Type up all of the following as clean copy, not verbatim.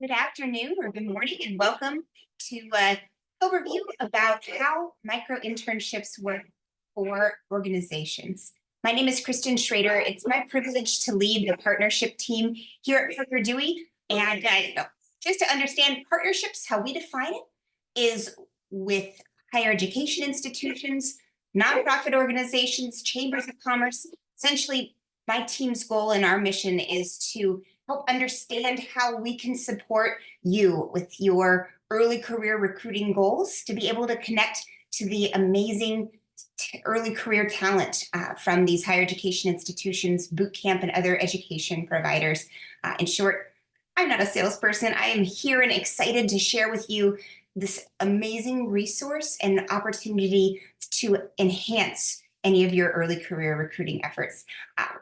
Good afternoon or good morning, and welcome to overview about how micro internships work for organizations. My name is Kristen Schrader. It's my privilege to lead the partnership team here at Parker Dewey. And just to understand partnerships, how we define it is with higher education institutions, nonprofit organizations, chambers of commerce. Essentially, my team's goal and our mission is to help understand how we can support you with your early career recruiting goals to be able to connect to the amazing early career talent from these higher education institutions, boot camp, and other education providers. In short, I'm not a salesperson. I am here and excited to share with you this amazing resource and opportunity to enhance any of your early career recruiting efforts.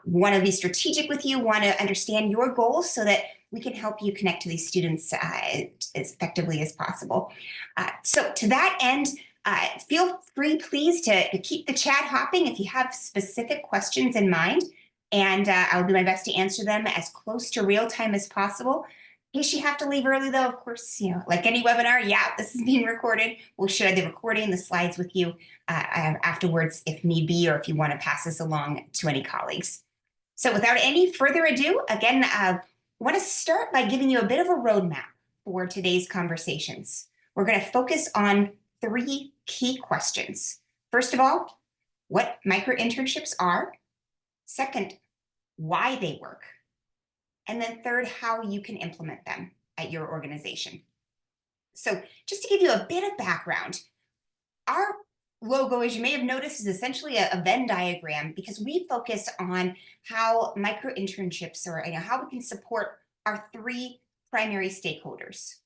Want to be strategic with you, want to understand your goals so that we can help you connect to these students as effectively as possible. So to that end, feel free, please, to keep the chat hopping if you have specific questions in mind, and I'll do my best to answer them as close to real time as possible. In case you have to leave early, though, of course, like any webinar, yeah, this is being recorded. We'll share the recording, the slides with you afterwards if need be, or if you want to pass this along to any colleagues. So without any further ado, again, I want to start by giving you a bit of a roadmap for today's conversations. We're going to focus on three key questions. First of all, what micro-internships are. Second, why they work. And then third, how you can implement them at your organization. So just to give you a bit of background, our logo, as you may have noticed, is essentially a Venn diagram because we focus on how micro internships or how we can support our three primary stakeholders.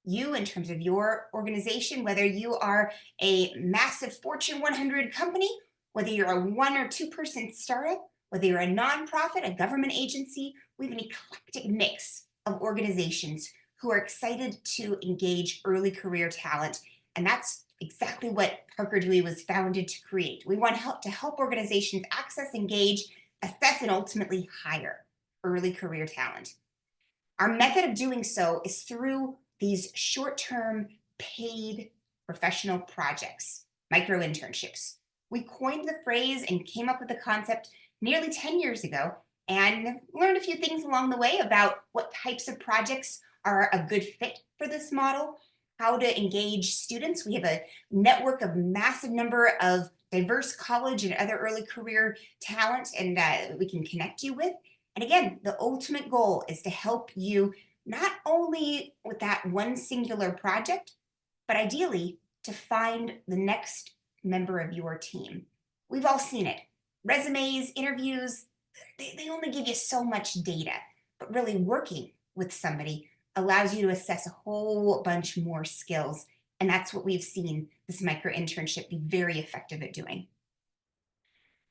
You, in terms of your organization, whether you are a massive Fortune 100 company, whether you're a 1 or 2 person startup, whether you're a nonprofit, a government agency, we have an eclectic mix of organizations who are excited to engage early career talent. And that's exactly what Parker Dewey was founded to create. We want to help organizations access, engage, assess, and ultimately hire early career talent. Our method of doing so is through these short-term paid professional projects, micro internships. We coined the phrase and came up with the concept nearly 10 years ago and learned a few things along the way about what types of projects are a good fit for this model, how to engage students. We have a network of massive number of diverse college and other early career talent and we can connect you with. And again, the ultimate goal is to help you not only with that one singular project, but ideally to find the next member of your team. We've all seen it. Resumes, interviews, they only give you so much data, but really working with somebody allows you to assess a whole bunch more skills. And that's what we've seen this micro internship be very effective at doing.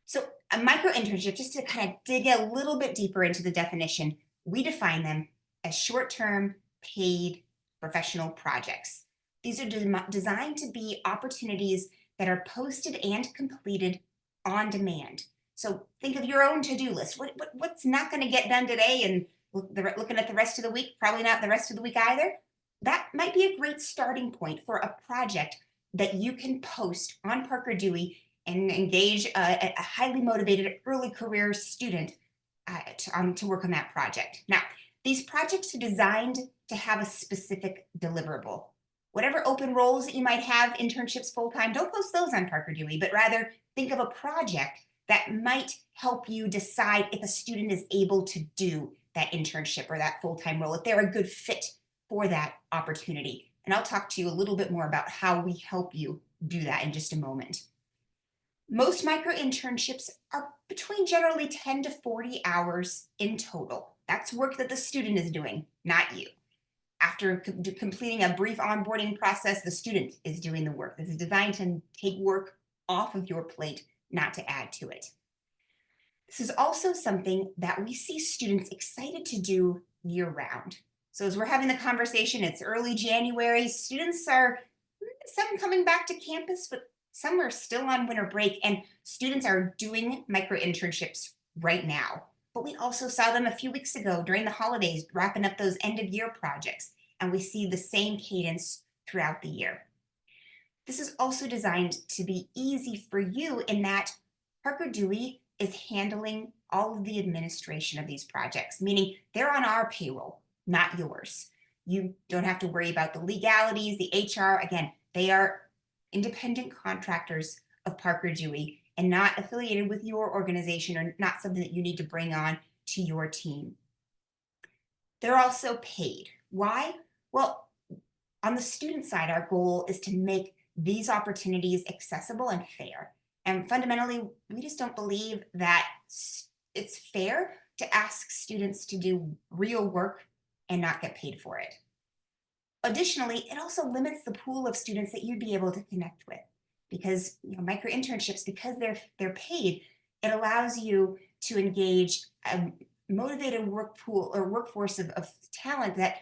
So a micro internship, just to kind of dig a little bit deeper into the definition, we define them as short-term paid professional projects. These are designed to be opportunities that are posted and completed on demand. So think of your own to-do list. What's not going to get done today and looking at the rest of the week, probably not the rest of the week either. That might be a great starting point for a project that you can post on Parker Dewey and engage a highly motivated early career student to work on that project. Now, these projects are designed to have a specific deliverable. Whatever open roles that you might have, internships full-time, don't post those on Parker Dewey, but rather think of a project that might help you decide if a student is able to do that internship or that full-time role, if they're a good fit for that opportunity. And I'll talk to you a little bit more about how we help you do that in just a moment. Most micro internships are between generally 10 to 40 hours in total. That's work that the student is doing, not you. After completing a brief onboarding process, the student is doing the work. This is designed to take work off of your plate, not to add to it. This is also something that we see students excited to do year-round. So as we're having the conversation, it's early January. Students are, some coming back to campus, but some are still on winter break, and students are doing micro internships right now. But we also saw them a few weeks ago during the holidays, wrapping up those end of year projects. And we see the same cadence throughout the year. This is also designed to be easy for you in that Parker Dewey is handling all of the administration of these projects, meaning they're on our payroll, not yours. You don't have to worry about the legalities, the HR. Again, they are independent contractors of Parker Dewey and not affiliated with your organization or not something that you need to bring on to your team. They're also paid. Why? Well, on the student side, our goal is to make these opportunities accessible and fair. And fundamentally, we just don't believe that it's fair to ask students to do real work and not get paid for it. Additionally, it also limits the pool of students that you'd be able to connect with because micro internships, because they're paid, it allows you to engage a motivated work pool or workforce of talent that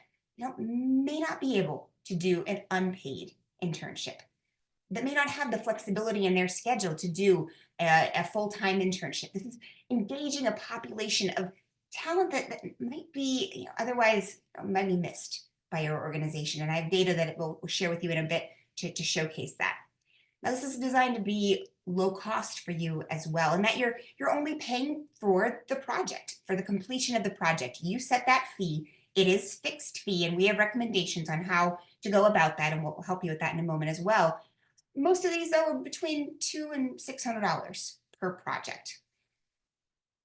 may not be able to do an unpaid internship, that may not have the flexibility in their schedule to do a full-time internship. This is engaging a population of talent that might be otherwise might be missed by your organization. And I have data that it will share with you in a bit to showcase that. Now, this is designed to be low cost for you as well, and that you're only paying for the project, for the completion of the project. You set that fee. It is fixed fee, and we have recommendations on how to go about that, and we'll help you with that in a moment as well. Most of these, though, are between $200 and $600 per project.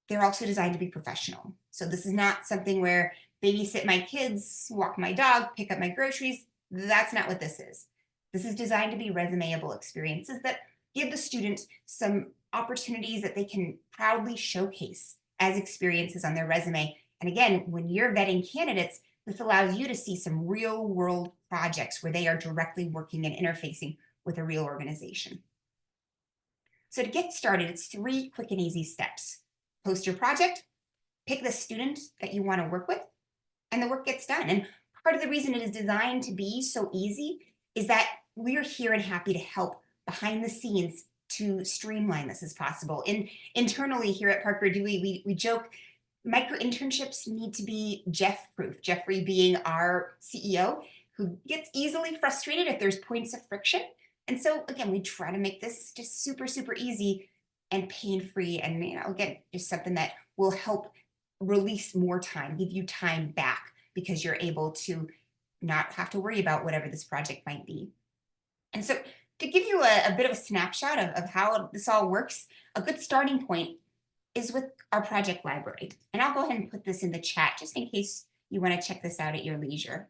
They're also designed to be professional. So this is not something where babysit my kids, walk my dog, pick up my groceries. That's not what this is. This is designed to be resumeable experiences that give the student some opportunities that they can proudly showcase as experiences on their resume. And again, when you're vetting candidates, this allows you to see some real world projects where they are directly working and interfacing with a real organization. So to get started, it's 3 quick and easy steps. Post your project, pick the student that you want to work with, and the work gets done. And part of the reason it is designed to be so easy is that we're here and happy to help behind the scenes to streamline this as possible. Internally here at Parker Dewey, we joke micro-internships need to be Jeff-proof, Jeffrey being our CEO, who gets easily frustrated if there's points of friction. And so again, we try to make this just super, super easy and pain-free, and again, just something that will help release more time, give you time back because you're able to not have to worry about whatever this project might be. And so to give you a bit of a snapshot of how this all works, a good starting point is with our project library. And I'll go ahead and put this in the chat just in case you want to check this out at your leisure.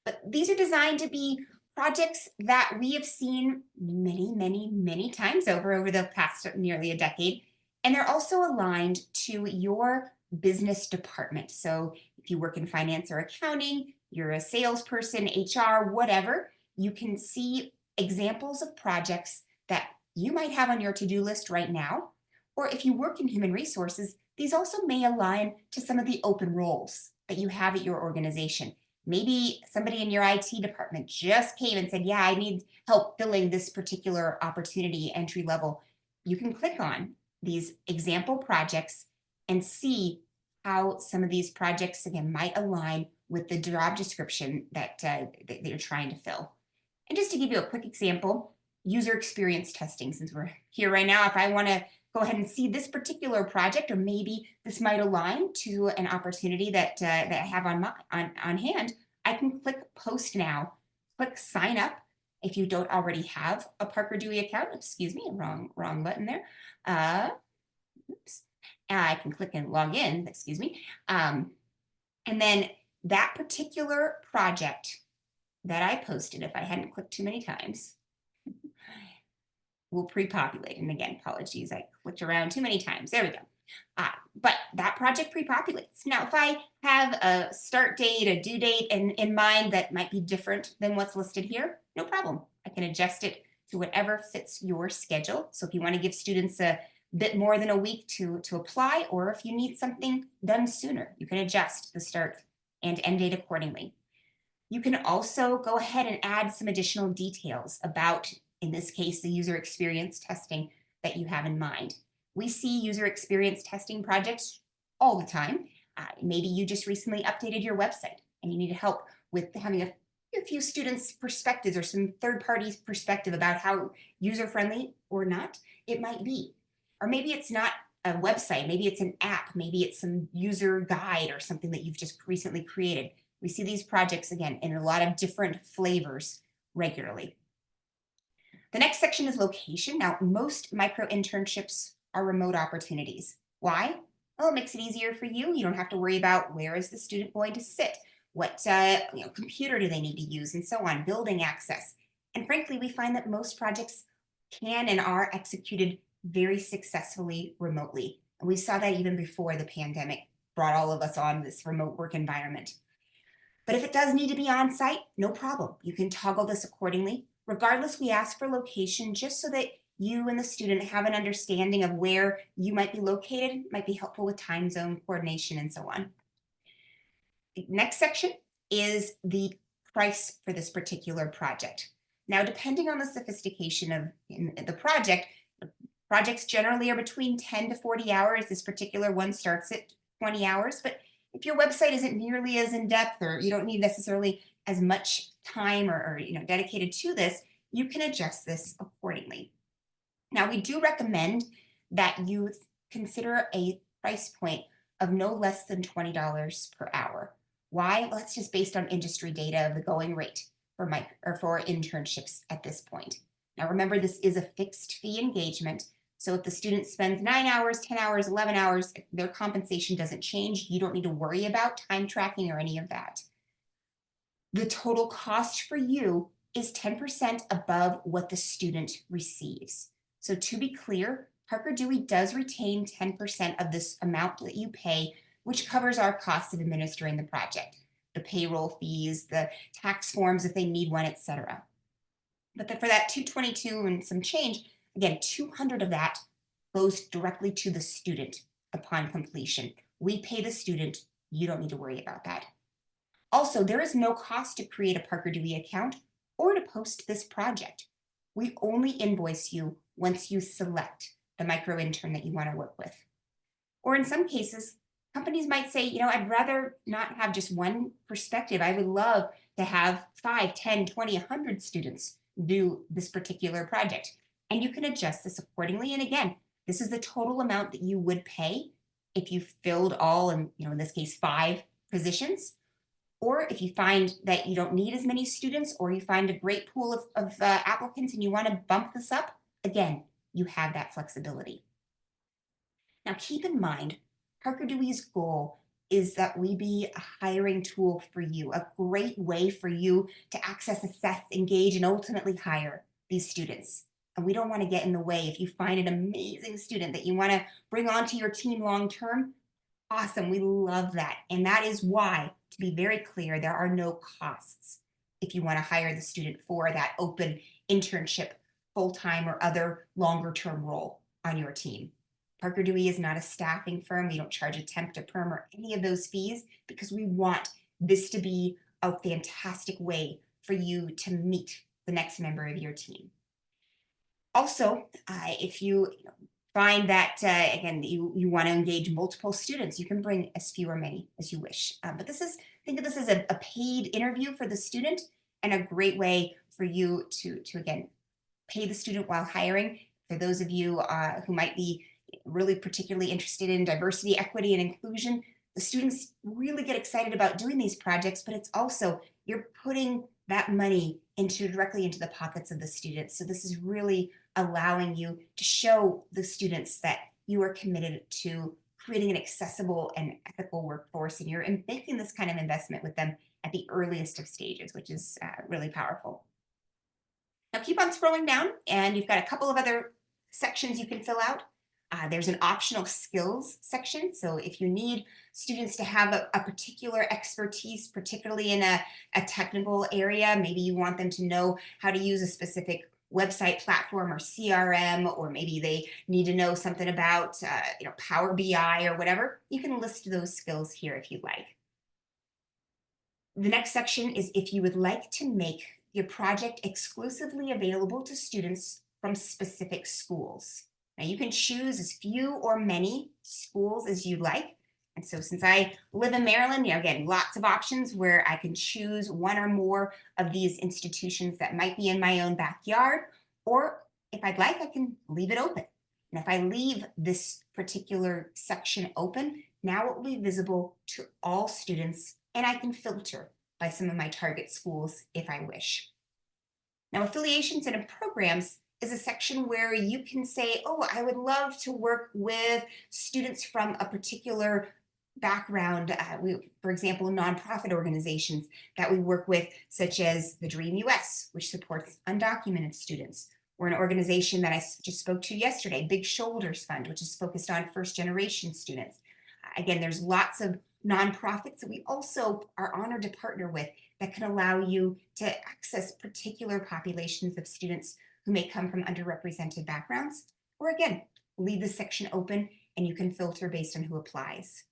But these are designed to be projects that we have seen many, many, many times over the past nearly a decade. And they're also aligned to your business department. So if you work in finance or accounting, you're a salesperson, HR, whatever, you can see examples of projects that you might have on your to-do list right now. Or if you work in human resources, these also may align to some of the open roles that you have at your organization. Maybe somebody in your IT department just came and said, yeah, I need help filling this particular opportunity entry level. You can click on these example projects and see how some of these projects, again, might align with the job description that you're trying to fill. And just to give you a quick example, user experience testing, since we're here right now, if I want to go ahead and see this particular project, or maybe this might align to an opportunity that I have on hand, I can click Post Now, click Sign Up. If you don't already have a Parker Dewey account, excuse me, wrong button there. Oops. I can click and log in, excuse me. And then that particular project that I posted, if I hadn't clicked too many times, will pre-populate. And again, apologies, I clicked around too many times. There we go. But that project pre-populates. Now, if I have a start date, a due date in mind that might be different than what's listed here, no problem. I can adjust it to whatever fits your schedule. So if you want to give students a bit more than a week to apply, or if you need something done sooner, you can adjust the start and end date accordingly. You can also go ahead and add some additional details about, in this case, the user experience testing that you have in mind. We see user experience testing projects all the time. Maybe you just recently updated your website and you need help with having a few students' perspectives or some third parties' perspective about how user friendly or not it might be. Or maybe it's not a website, maybe it's an app, maybe it's some user guide or something that you've just recently created. We see these projects again in a lot of different flavors regularly. The next section is location. Now, most micro internships are remote opportunities. Why? Well, it makes it easier for you. You don't have to worry about where is the student going to sit, what computer do they need to use, and so on, building access. And frankly, we find that most projects can and are executed very successfully remotely. And we saw that even before the pandemic brought all of us on this remote work environment. But if it does need to be on site, no problem. You can toggle this accordingly. Regardless, we ask for location just so that you and the student have an understanding of where you might be located, might be helpful with time zone coordination and so on. The next section is the price for this particular project. Now, depending on the sophistication of the project, projects generally are between 10 to 40 hours. This particular one starts at 20 hours, but if your website isn't nearly as in depth or you don't need necessarily as much time or dedicated to this, you can adjust this accordingly. Now, we do recommend that you consider a price point of no less than $20 per hour. Why? Well, that's just based on industry data of the going rate for internships at this point. Now, remember, this is a fixed fee engagement. So if the student spends 9 hours, 10 hours, 11 hours, their compensation doesn't change. You don't need to worry about time tracking or any of that. The total cost for you is 10% above what the student receives. So to be clear, Parker Dewey does retain 10% of this amount that you pay, which covers our costs of administering the project, the payroll fees, the tax forms if they need one, etc. But for that 222 and some change, again, 200 of that goes directly to the student upon completion. We pay the student. You don't need to worry about that. Also, there is no cost to create a Parker Dewey account or to post this project. We only invoice you once you select the micro intern that you want to work with. Or in some cases, companies might say, I'd rather not have just one perspective. I would love to have 5, 10, 20, 100 students do this particular project. And you can adjust this accordingly. And again, this is the total amount that you would pay if you filled all, in this case, 5 positions. Or if you find that you don't need as many students, or you find a great pool of applicants and you want to bump this up, again, you have that flexibility. Now, keep in mind, Parker Dewey's goal is that we be a hiring tool for you, a great way for you to access, assess, engage, and ultimately hire these students. And we don't want to get in the way. If you find an amazing student that you want to bring onto your team long term, awesome, we love that. And that is why, to be very clear, there are no costs if you want to hire the student for that open internship, full-time or other longer term role on your team. Parker Dewey is not a staffing firm. We don't charge a temp to perm or any of those fees because we want this to be a fantastic way for you to meet the next member of your team. Also, if you find that, again, you want to engage multiple students, you can bring as few or many as you wish. But think of this as a paid interview for the student and a great way for you to again, pay the student while hiring. For those of you who might be really particularly interested in diversity, equity, and inclusion, the students really get excited about doing these projects, but it's also, you're putting that money directly into the pockets of the students. So this is really allowing you to show the students that you are committed to creating an accessible and ethical workforce, and you're making this kind of investment with them at the earliest of stages, which is really powerful. Now keep on scrolling down, and you've got a couple of other sections you can fill out. There's an optional skills section. So if you need students to have a particular expertise, particularly in a technical area, maybe you want them to know how to use a specific website platform or CRM, or maybe they need to know something about Power BI or whatever, you can list those skills here if you'd like. The next section is if you would like to make your project exclusively available to students from specific schools. Now you can choose as few or many schools as you like, And so since I live in Maryland, again, lots of options where I can choose one or more of these institutions that might be in my own backyard, or if I'd like, I can leave it open. And if I leave this particular section open, now it will be visible to all students, and I can filter by some of my target schools if I wish. Now, affiliations and programs is a section where you can say, oh, I would love to work with students from a particular background. For example, nonprofit organizations that we work with, such as the Dream US, which supports undocumented students, or an organization that I just spoke to yesterday, Big Shoulders Fund, which is focused on first generation students. Again, there's lots of nonprofits that we also are honored to partner with that can allow you to access particular populations of students who may come from underrepresented backgrounds, or again, leave the section open and you can filter based on who applies.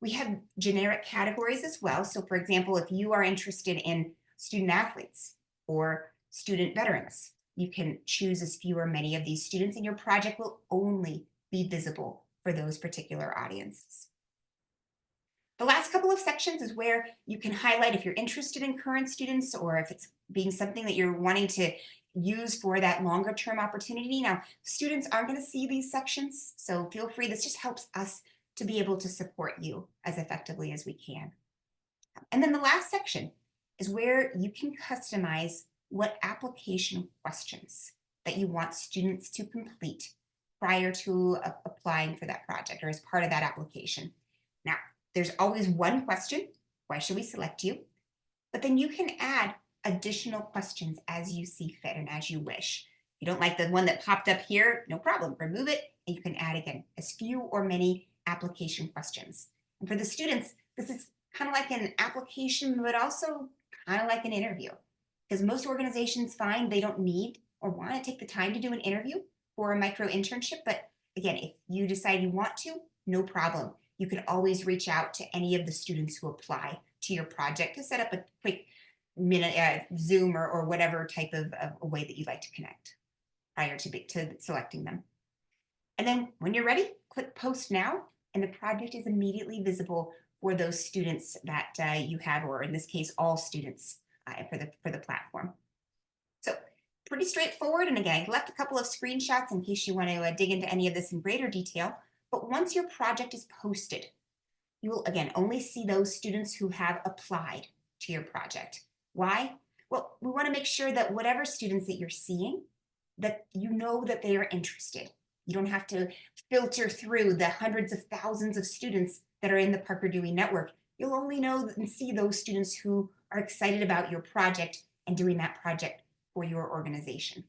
We have generic categories as well. So for example, if you are interested in student athletes or student veterans, you can choose as few or many of these students, and your project will only be visible for those particular audiences. The last couple of sections is where you can highlight if you're interested in current students or if it's being something that you're wanting to use for that longer term opportunity. Now, students aren't going to see these sections, so feel free. This just helps us to be able to support you as effectively as we can. And then the last section is where you can customize what application questions that you want students to complete prior to applying for that project or as part of that application. Now, there's always one question, why should we select you? But then you can add additional questions as you see fit and as you wish. If you don't like the one that popped up here, no problem, remove it, and you can add again as few or many application questions. And for the students, this is kind of like an application, but also kind of like an interview. Because most organizations find they don't need or want to take the time to do an interview for a micro internship. But again, if you decide you want to, no problem. You can always reach out to any of the students who apply to your project to set up a quick minute Zoom or whatever type of a way that you'd like to connect prior to selecting them. And then when you're ready, click post now, and the project is immediately visible for those students that you have, or in this case, all students for the platform. So pretty straightforward. And again, I left a couple of screenshots in case you want to dig into any of this in greater detail. But once your project is posted, you will again only see those students who have applied to your project. Why? Well, we want to make sure that whatever students that you're seeing, that you know that they are interested. You don't have to filter through the hundreds of thousands of students that are in the Parker Dewey network. You'll only know and see those students who are excited about your project and doing that project for your organization.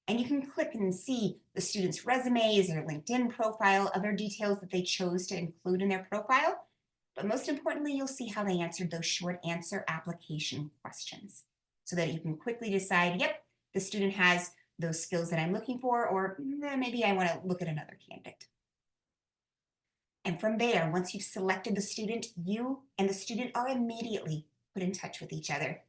And you can click and see the students' resumes, their LinkedIn profile, other details that they chose to include in their profile. But most importantly, you'll see how they answered those short answer application questions so that you can quickly decide, yep, the student has those skills that I'm looking for, or maybe I want to look at another candidate. And from there, once you've selected the student, you and the student are immediately put in touch with each other.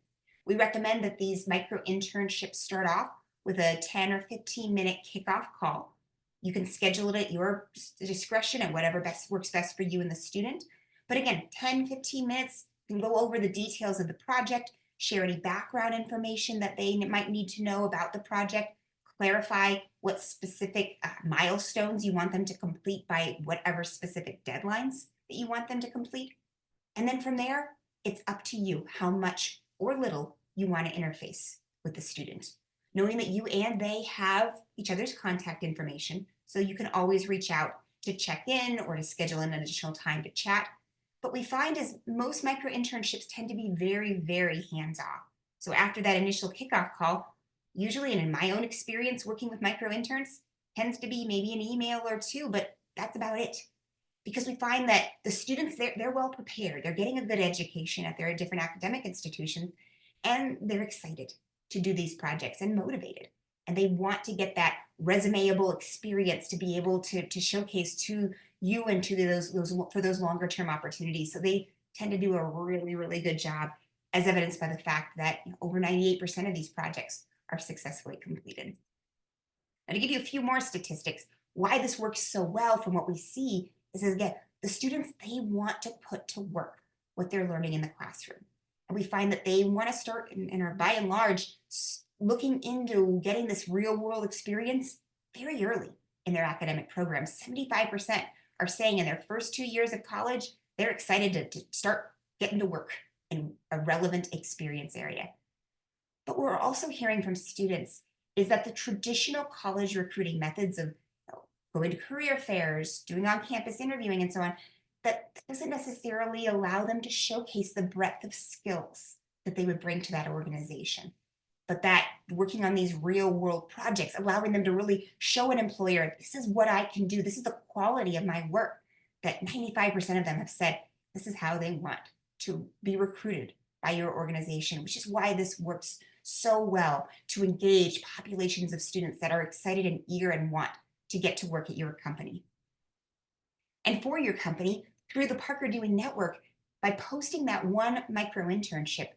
We recommend that these micro internships start off with a 10 or 15-minute kickoff call. You can schedule it at your discretion and whatever works best for you and the student. But again, 10, 15 minutes, you can go over the details of the project, share any background information that they might need to know about the project, clarify what specific milestones you want them to complete by whatever specific deadlines that you want them to complete. And then from there, it's up to you how much or little you want to interface with the student, knowing that you and they have each other's contact information, so you can always reach out to check in or to schedule an additional time to chat. But we find is most micro internships tend to be very, very hands-off. So after that initial kickoff call, usually, and in my own experience working with micro interns, tends to be maybe an email or two, but that's about it. Because we find that the students, they're well prepared. They're getting a good education at their different academic institutions, and they're excited to do these projects and motivated. And they want to get that resumeable experience to be able to showcase to you and to those longer term opportunities. So they tend to do a really, really good job, as evidenced by the fact that over 98% of these projects are successfully completed. Now, to give you a few more statistics, why this works so well from what we see is, again, the students, they want to put to work what they're learning in the classroom. And we find that they want to start and are by and large looking into getting this real world experience very early in their academic programs. 75% are saying in their first 2 years of college, they're excited to start getting to work in a relevant experience area. But what we're also hearing from students is that the traditional college recruiting methods of going to career fairs, doing on-campus interviewing, and so on, that doesn't necessarily allow them to showcase the breadth of skills that they would bring to that organization. But that working on these real world projects, allowing them to really show an employer, this is what I can do, this is the quality of my work, that 95% of them have said this is how they want to be recruited by your organization, which is why this works so well to engage populations of students that are excited and eager and want to get to work at your company. And for your company, through the Parker Dewey Network, by posting that one micro internship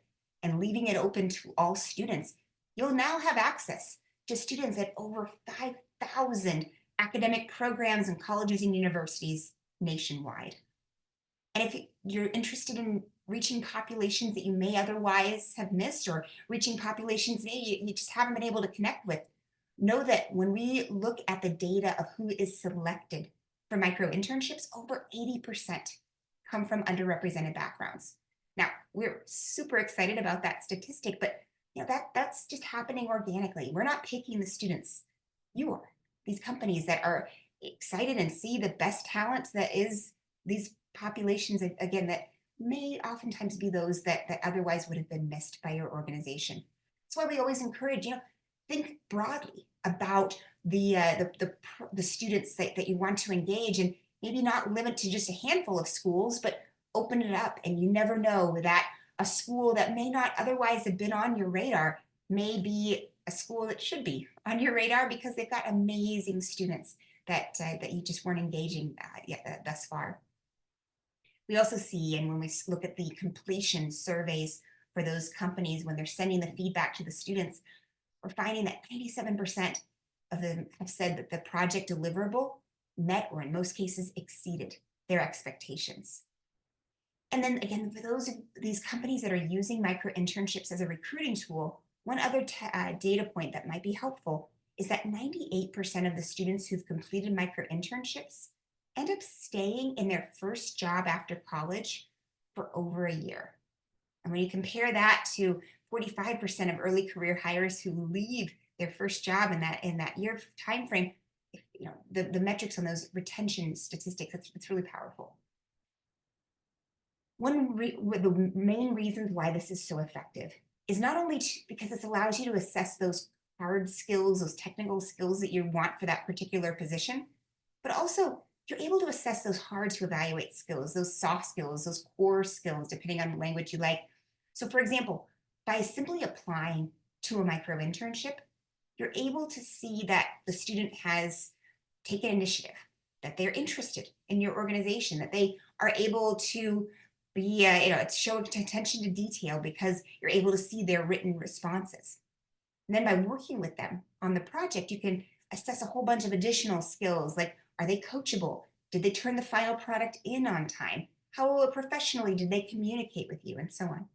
and leaving it open to all students, you'll now have access to students at over 5,000 academic programs and colleges and universities nationwide. And if you're interested in reaching populations that you may otherwise have missed, or reaching populations maybe you just haven't been able to connect with, know that when we look at the data of who is selected for micro internships, over 80% come from underrepresented backgrounds. Now, we're super excited about that statistic, but that's just happening organically. We're not picking the students. You are. These companies that are excited and see the best talent that is these populations, again, that may oftentimes be those that otherwise would have been missed by your organization. That's why we always encourage, think broadly about the students that you want to engage, and maybe not limit to just a handful of schools, but open it up. And you never know that a school that may not otherwise have been on your radar may be a school that should be on your radar because they've got amazing students that you just weren't engaging yet thus far. We also see, and when we look at the completion surveys for those companies, when they're sending the feedback to the students, we're finding that 97% of them have said that the project deliverable met, or in most cases exceeded, their expectations. And then again, for those of these companies that are using micro internships as a recruiting tool, one other data point that might be helpful is that 98% of the students who've completed micro internships end up staying in their first job after college for over a year. And when you compare that to 45% of early career hires who leave their first job in that year time frame, the metrics on those retention statistics, it's really powerful. One of the main reasons why this is so effective is not only because this allows you to assess those hard skills, those technical skills that you want for that particular position, but also you're able to assess those hard to evaluate skills, those soft skills, those core skills, depending on the language you like. So for example, by simply applying to a micro internship, you're able to see that the student has taken initiative, that they're interested in your organization, that they are able to be, show attention to detail because you're able to see their written responses. And then by working with them on the project, you can assess a whole bunch of additional skills, like are they coachable? Did they turn the final product in on time? How professionally did they communicate with you, and so on.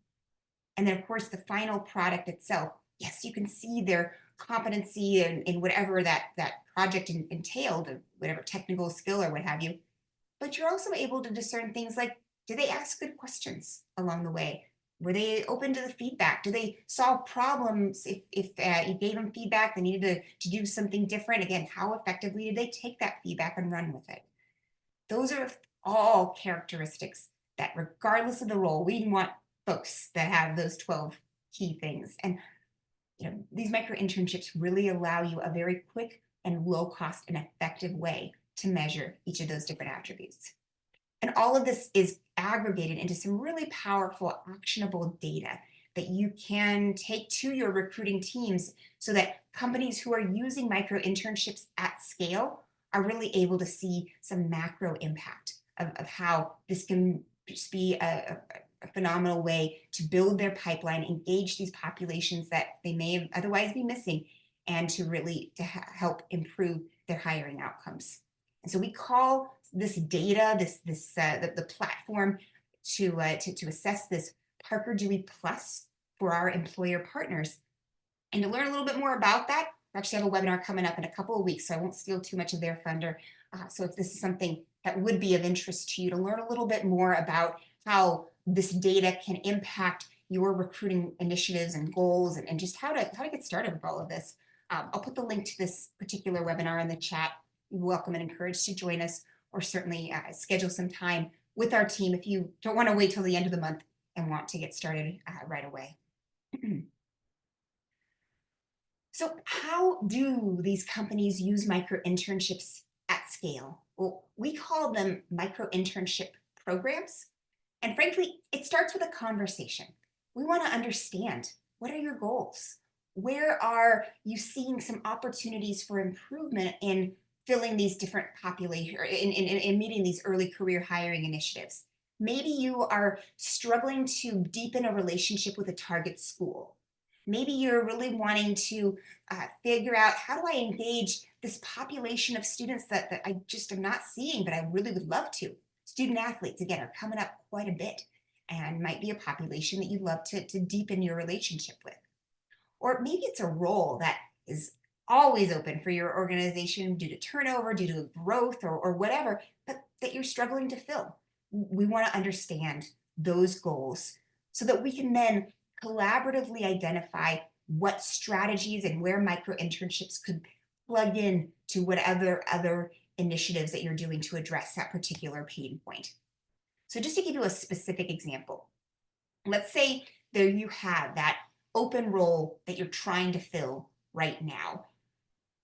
And then of course the final product itself, yes, you can see their competency in whatever that project entailed, or whatever technical skill or what have you. But you're also able to discern things like, did they ask good questions along the way? Were they open to the feedback? Do they solve problems if you gave them feedback, they needed to do something different? Again, how effectively did they take that feedback and run with it? Those are all characteristics that, regardless of the role, we want folks that have those 12 key things. And these micro internships really allow you a very quick and low cost and effective way to measure each of those different attributes. And all of this is aggregated into some really powerful, actionable data that you can take to your recruiting teams so that companies who are using micro internships at scale are really able to see some macro impact of how this can just be a phenomenal way to build their pipeline, engage these populations that they may otherwise be missing, and to really help improve their hiring outcomes. And so we call this data, the platform to assess this Parker Dewey Plus for our employer partners. And to learn a little bit more about that, I actually have a webinar coming up in a couple of weeks, so I won't steal too much of their thunder. So if this is something that would be of interest to you, to learn a little bit more about how this data can impact your recruiting initiatives and goals, and just how to get started with all of this. I'll put the link to this particular webinar in the chat. You're welcome and encouraged to join us, or certainly schedule some time with our team if you don't want to wait till the end of the month and want to get started right away. So how do these companies use micro-internships at scale? Well, we call them micro-internship programs. And frankly, it starts with a conversation. We want to understand, what are your goals? Where are you seeing some opportunities for improvement in filling these different population, or in meeting these early career hiring initiatives? Maybe you are struggling to deepen a relationship with a target school. Maybe you're really wanting to figure out, how do I engage this population of students that I just am not seeing, but I really would love to. Student athletes, again, are coming up quite a bit and might be a population that you'd love to deepen your relationship with. Or maybe it's a role that is always open for your organization due to turnover, due to growth, or whatever, but that you're struggling to fill. We want to understand those goals so that we can then collaboratively identify what strategies and where micro-internships could plug in to what other initiatives that you're doing to address that particular pain point. So just to give you a specific example, let's say there you have that open role that you're trying to fill right now.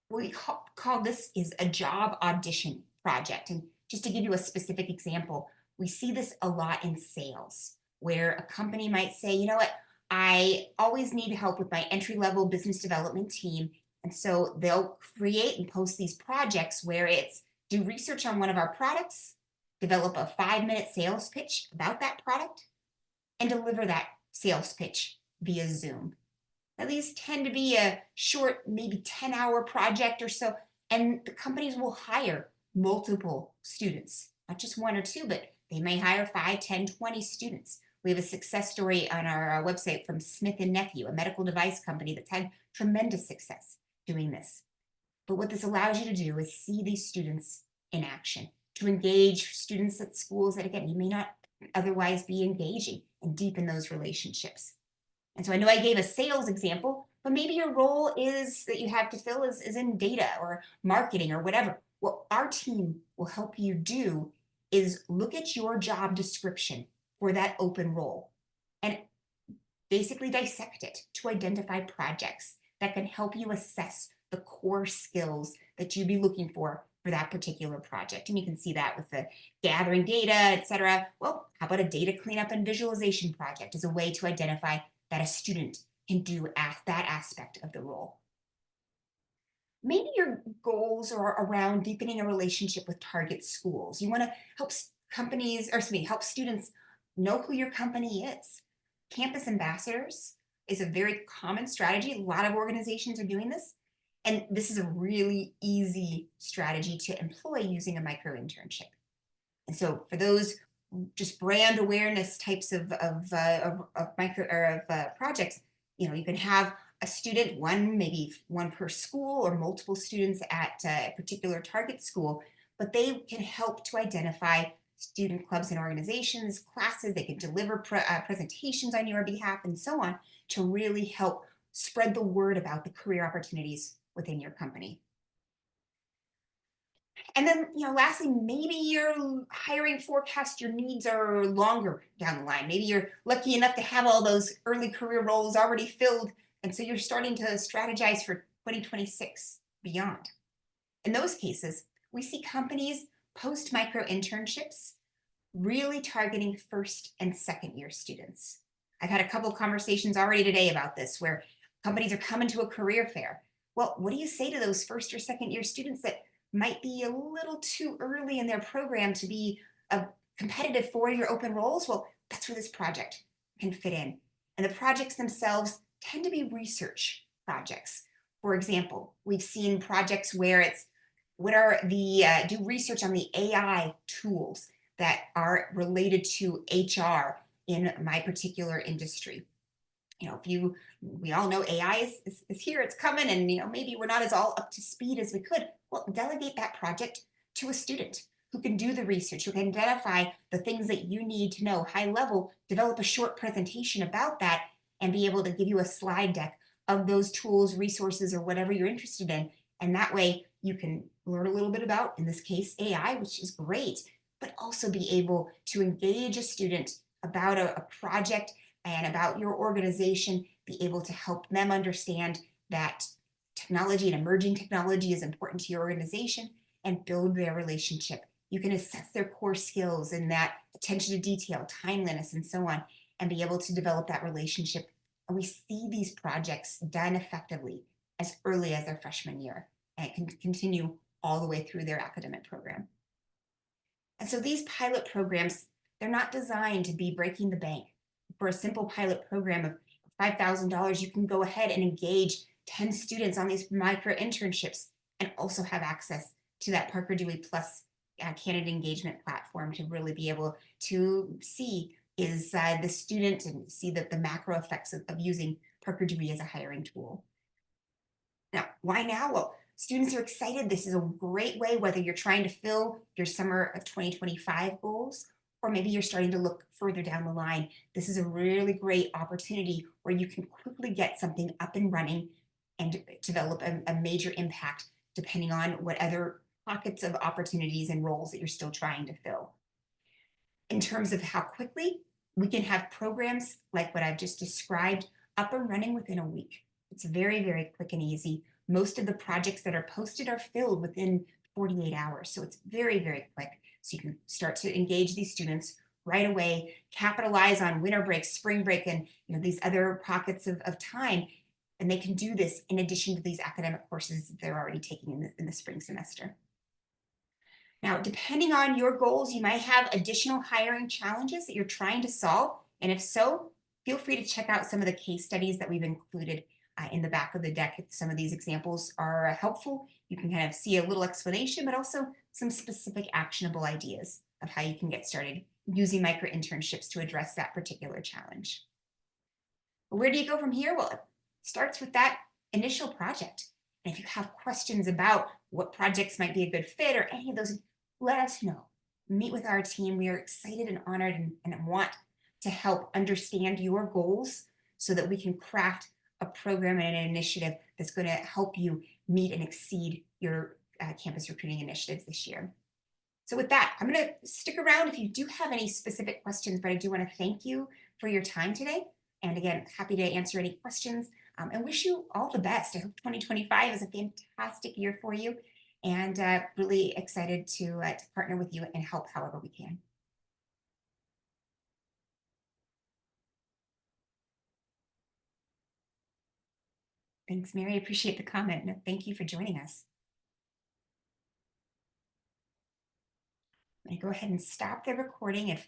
What we call this is a job audition project. And just to give you a specific example, we see this a lot in sales, where a company might say, you know what, I always need help with my entry-level business development team. And so they'll create and post these projects where it's do research on one of our products, develop a 5-minute sales pitch about that product, and deliver that sales pitch via Zoom. Now, these tend to be a short, maybe 10-hour project or so, and the companies will hire multiple students, not just one or two, but they may hire 5, 10, 20 students. We have a success story on our website from Smith & Nephew, a medical device company that's had tremendous success doing this. But what this allows you to do is see these students in action, to engage students at schools that, again, you may not otherwise be engaging, and deepen those relationships. And so I know I gave a sales example, but maybe your role is that you have to fill is in data or marketing or whatever. What our team will help you do is look at your job description for that open role and basically dissect it to identify projects that can help you assess the core skills that you'd be looking for that particular project. And you can see that with the gathering data, et cetera. Well, how about a data cleanup and visualization project as a way to identify that a student can do that aspect of the role. Maybe your goals are around deepening a relationship with target schools. You want to help companies, or excuse me, help students know who your company is. Campus ambassadors is a very common strategy. A lot of organizations are doing this. And this is a really easy strategy to employ using a micro-internship. And so for those just brand awareness types of projects, you can have a student, maybe one per school, or multiple students at a particular target school, but they can help to identify student clubs and organizations, classes. They can deliver presentations on your behalf and so on, to really help spread the word about the career opportunities within your company. And then, lastly, maybe your hiring forecast, your needs are longer down the line. Maybe you're lucky enough to have all those early career roles already filled, and so you're starting to strategize for 2026 beyond. In those cases, we see companies post micro-internships really targeting first and second year students. I've had a couple of conversations already today about this, where companies are coming to a career fair. Well, what do you say to those first or second year students that might be a little too early in their program to be competitive for your open roles? Well, that's where this project can fit in. And the projects themselves tend to be research projects. For example, we've seen projects where it's What are the do research on the AI tools that are related to HR in my particular industry. If we all know AI is here, it's coming, and maybe we're not as all up to speed as we could. Well, delegate that project to a student who can do the research, who can identify the things that you need to know high level, develop a short presentation about that, and be able to give you a slide deck of those tools, resources, or whatever you're interested in. And that way you can learn a little bit about, in this case, AI, which is great, but also be able to engage a student about a project and about your organization, be able to help them understand that technology and emerging technology is important to your organization, and build their relationship. You can assess their core skills in that attention to detail, timeliness, and so on, and be able to develop that relationship. And we see these projects done effectively as early as their freshman year, and it can continue all the way through their academic program. And so these pilot programs, they're not designed to be breaking the bank. For a simple pilot program of $5,000, you can go ahead and engage 10 students on these micro-internships and also have access to that Parker Dewey Plus candidate engagement platform to really be able to see is the student and see that the macro effects of using Parker Dewey as a hiring tool. Now, why now? Well, students are excited. This is a great way, whether you're trying to fill your summer of 2025 goals, or maybe you're starting to look further down the line. This is a really great opportunity where you can quickly get something up and running and develop a major impact depending on what other pockets of opportunities and roles that you're still trying to fill. In terms of how quickly, we can have programs like what I've just described up and running within a week. It's very, very quick and easy. Most of the projects that are posted are filled within 48 hours. So it's very, very quick. So you can start to engage these students right away, capitalize on winter break, spring break, and these other pockets of time. And they can do this in addition to these academic courses that they're already taking in the spring semester. Now, depending on your goals, you might have additional hiring challenges that you're trying to solve. And if so, feel free to check out some of the case studies that we've included in the back of the deck. If some of these examples are helpful, you can kind of see a little explanation, but also some specific actionable ideas of how you can get started using micro-internships to address that particular challenge. But where do you go from here? Well, it starts with that initial project. And if you have questions about what projects might be a good fit or any of those, let us know. Meet with our team. We are excited and honored and want to help understand your goals so that we can craft a program and an initiative that's going to help you meet and exceed your campus recruiting initiatives this year. So with that, I'm going to stick around if you do have any specific questions, but I do want to thank you for your time today. And again, happy to answer any questions and wish you all the best. I hope 2025 is a fantastic year for you, and really excited to partner with you and help however we can. Thanks, Mary. I appreciate the comment. No, thank you for joining us. I'm going to go ahead and stop the recording. If